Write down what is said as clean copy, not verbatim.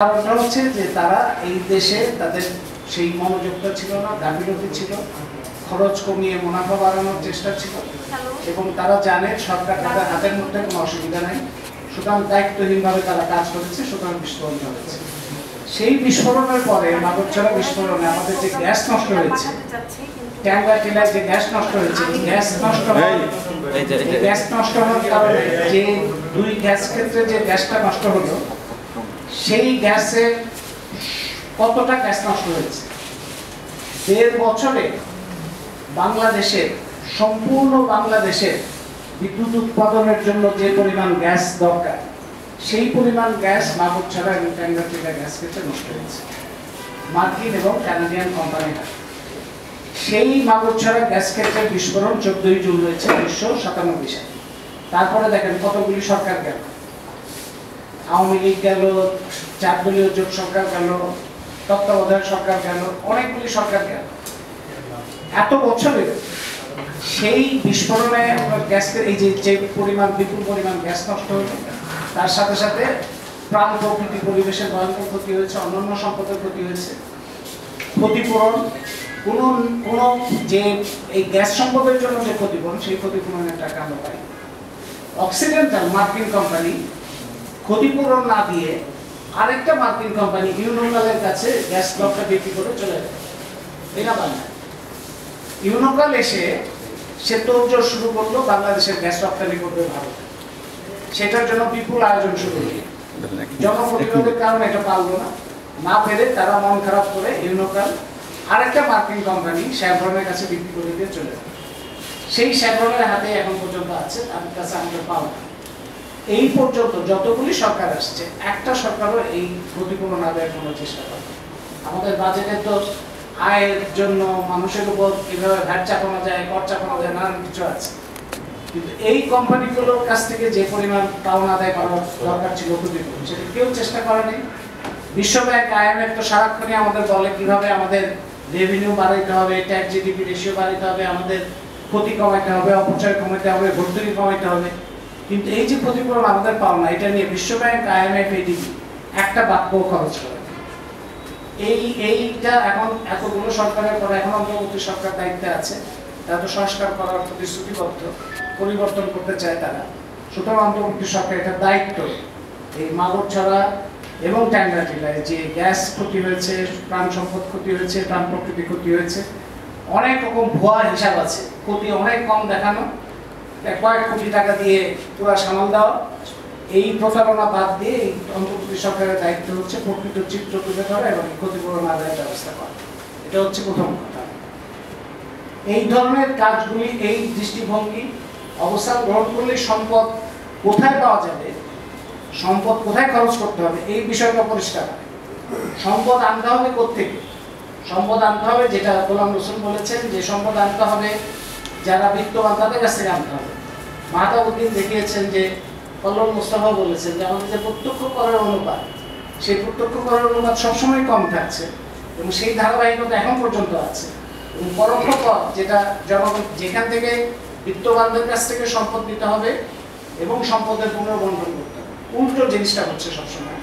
কারণটা হচ্ছে যে তারা এই দেশে তাদের সেই মনোযোগটা ছিল না, গাফিলতি ছিল, খরচ কমিয়ে মুনাফা বাড়ানোর চেষ্টা ছিল এবং তারা জানে সরকার তাদের হাতের মধ্যে কোনো অসুবিধা নাই, সুতরাং দায়িত্বহীনভাবে তারা কাজ করেছে, সুতরাং বিস্ফোরণ হয়েছে। সেই বিস্ফোরণের পরে মাদকছড়া বিস্ফোরণে আমাদের যে গ্যাস নষ্ট হয়েছে, ট্যাঙ্গা টিলায় যে গ্যাস নষ্ট হয়েছে, গ্যাস নষ্ট হওয়ার কারণে যে দুই গ্যাস ক্ষেত্রে যে গ্যাসটা নষ্ট হলো, সেই গ্যাসে কতটা গ্যাস নষ্ট হয়েছে? 1.5 বছরে বাংলাদেশের সম্পূর্ণ বাংলাদেশের বিদ্যুৎ উৎপাদনের জন্য যে পরিমাণ গ্যাস দরকার, সেই পরিমাণ গ্যাস মাদকছড়া এবং ট্যাঙ্গাটিলা গ্যাস ক্ষেত্রে নষ্ট হয়েছে। মার্কিন এবং কানাডিয়ান কোম্পানিরা সেই মাদকছড়া গ্যাস ক্ষেত্রে বিস্ফোরণ 14 জুন হয়েছে 1997 সালে। তারপরে দেখেন কতগুলি সরকার গেল, আওয়ামী লীগ গেল, 4 দলীয় জোট সরকার গেল, তত্ত্বাবধায়ক সরকার গেল, অনেকগুলি সরকার গেল। এত বছরে সেই বিস্ফোরণে গ্যাসের এই যে পরিমাণ, বিপুল পরিমাণ গ্যাস নষ্ট হলো, তার সাথে সাথে প্রাণ প্রকৃতি পরিবেশের ভয়ঙ্কর ক্ষতি হয়েছে, অন্যান্য সম্পদের ক্ষতি হয়েছে। ক্ষতিপূরণ কোন যে এই গ্যাস সম্পদের জন্য যে ক্ষতিপূরণ, সেই ক্ষতিপূরণের টাকা আমরা পাই। অক্সিডেন্টাল মার্কিন কোম্পানি ক্ষতিপূরণ না দিয়ে আরেকটা মার্কিন কোম্পানি ইউনোকালের কাছে গ্যাস ব্লকটা বিক্রি করে চলে যায়। এটা বাংলা ইউনোকাল এসে সে তোড়জোড় শুরু করলো বাংলাদেশের গ্যাস রপ্তানি করবে ভারত, সেটার জন্য বিপুল আয়োজন শুরু হলো। জনপ্রতিরোধের কারণে এটা পারলো না পেরে তারা মন খারাপ করে ইউনোকাল আরেকটা মার্কিন কোম্পানি শেভরনের কাছে বিক্রি করে দিয়ে চলে যায়। সেই শেভরনের হাতে এখন পর্যন্ত আছে, তাদের কাছে আমাদের পাওয়া। এই পর্যন্ত যতগুলি সরকার আসছে, একটা সরকারও এই ক্ষতিপূরণ আদায়ের কোনো চেষ্টা করে। আমাদের বাজেটে তো আয়ের জন্য মানুষের উপর কিভাবে ভ্যাট চাপানো যায়, কর চাপানো যায়, নানান কিছু আছে, কিন্তু এই কোম্পানিগুলোর কাছ থেকে যে পরিমাণ পাওনা আদায় করার দরকার ছিল ক্ষতিপূরণ, সেটা কেউ চেষ্টা করেনি। বিশ্বব্যাংক, IMF তো সারাক্ষণই আমাদের বলে কিভাবে আমাদের রেভিনিউ বাড়াইতে হবে, ট্যাক্স জিডিপি রেশিও বাড়াইতে হবে, আমাদের ক্ষতি কমাইতে হবে, অপচয় কমাইতে হবে, ভর্তুকি কমাইতে হবে, কিন্তু এই যে ক্ষতিপূরণ আমাদের পাওনা, এটা নিয়ে বিশ্বব্যাংক, IMF, ADB একটা বাক্য খরচ করে। এইটা এখন এতগুলো সরকারের পরে এখন অন্তর্বর্তী সরকার দায়িত্বে আছে, তারা তো সংস্কার করার প্রতিশ্রুতিবদ্ধ, পরিবর্তন করতে চায় তারা। সুতরাং অন্তর্বর্তী সরকার এটা দায়িত্ব এই মাদকছড়া এবং ট্যাঙ্গাটিলায় যে গ্যাস ক্ষতি হয়েছে, প্রাণ সম্পদ ক্ষতি হয়েছে, প্রাণ প্রকৃতি ক্ষতি হয়েছে, অনেক রকম ভুয়া হিসাব আছে, ক্ষতি অনেক কম দেখানো, কয়েক কোটি টাকা দিয়ে পুরো সামাল দেওয়া, এই প্রতারণা বাদ দিয়ে এই অন্তর্বর্তী সরকারের দায়িত্ব হচ্ছে প্রকৃত চিত্র তুলে ধরা এবং ক্ষতিপূরণ আদায়ের ব্যবস্থা করা। এটা হচ্ছে প্রথম কথা। এই ধরনের কাজগুলি, এই দৃষ্টিভঙ্গি অবস্থান গ্রহণ করলে সম্পদ কোথায় পাওয়া যাবে, সম্পদ কোথায় খরচ করতে হবে, এই বিষয়টা পরিষ্কার। সম্পদ আনতে হবে কোত্থেকে? সম্পদ আনতে হবে, যেটা গোলাম রসুল বলেছেন, যে সম্পদ আনতে হবে যারা বিত্তবান তাদের কাছ থেকে আনতে হবে। মাহতাবউদ্দিন দেখিয়েছেন যে, কল্লোল মোস্তফা বলেছেন যে আমাদের যে প্রত্যক্ষ করের অনুপাত, সেই প্রত্যক্ষ করের অনুপাত সবসময় কম থাকছে এবং সেই ধারাবাহিকতা এখন পর্যন্ত আছে। এবং পরোক্ষ কর, যেটা জনগণ, যেখান থেকে বিত্তবানদের কাছ থেকে সম্পদ দিতে হবে এবং সম্পদের পুনর্বন্টন করতে হবে, উল্টো জিনিসটা হচ্ছে সবসময়।